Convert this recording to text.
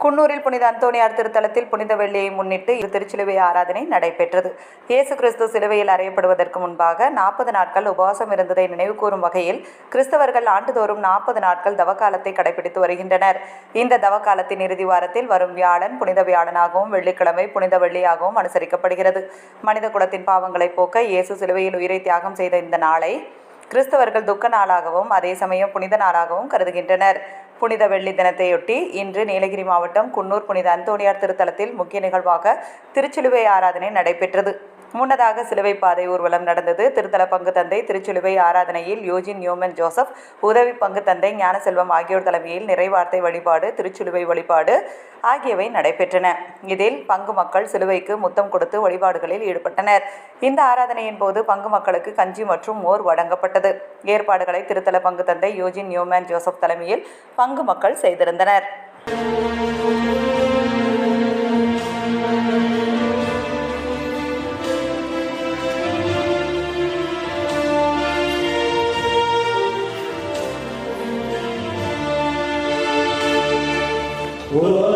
குன்னூரில் புனித அந்தோணியார் திருத்தலத்தில் புனித வெள்ளியை முன்னிட்டு திருச்சிலுவை ஆராதனை நடைபெற்றது. இயேசு கிறிஸ்து சிலுவையில் அறையப்படுவதற்கு முன்பாக 40 நாட்கள் உபவாசம் இருந்ததை நினைவுகூரும் வகையில் கிறிஸ்தவர்கள் ஆண்டுதோறும் 40 நாட்கள் தவக்காலத்தை கடைபிடித்து வருகின்றனர். இந்த தவக்காலத்தின் இறுதி வாரத்தில் வரும் வியாழன் புனித வியாழனாகவும் வெள்ளிக்கிழமை புனித வெள்ளியாகவும் அனுசரிக்கப்படுகிறது. மனித குலத்தின் பாவங்களை போக்க இயேசு சிலுவையில் உயிரை தியாகம் செய்த இந்த நாளை கிறிஸ்தவர்கள் துக்க நாளாகவும் அதே சமயம் புனித நாளாகவும் கருதுகின்றனர். புனித வெள்ளி தினத்தையொட்டி இன்று நீலகிரி மாவட்டம் குன்னூர் புனித அந்தோணியார் திருத்தலத்தில் முக்கிய நிகழ்வாக திருச்சிலுவை ஆராதனை நடைபெற்றது. முன்னதாக சிலுவை பாதை ஊர்வலம் நடந்தது. திருத்தல பங்கு தந்தை திருச்சிலுவை ஆராதனையில் யோஜின் நியூமன் ஜோசப், உதவி பங்கு தந்தை ஞானசெல்வம் ஆகியோர் தலைமையில் நிறைவார்த்தை வழிபாடு, திருச்சிலுவை வழிபாடு ஆகியவை நடைபெற்றன. இதில் பங்கு மக்கள் சிலுவைக்கு முத்தம் கொடுத்து வழிபாடுகளில் ஈடுபட்டனர். இந்த ஆராதனையின் போது பங்கு மக்களுக்கு கஞ்சி மற்றும் மோர் வழங்கப்பட்டது. ஏற்பாடுகளை திருத்தல பங்கு தந்தை யோஜின் நியூமன் ஜோசப் தலைமையில் பங்கு மக்கள் செய்திருந்தனர். Oh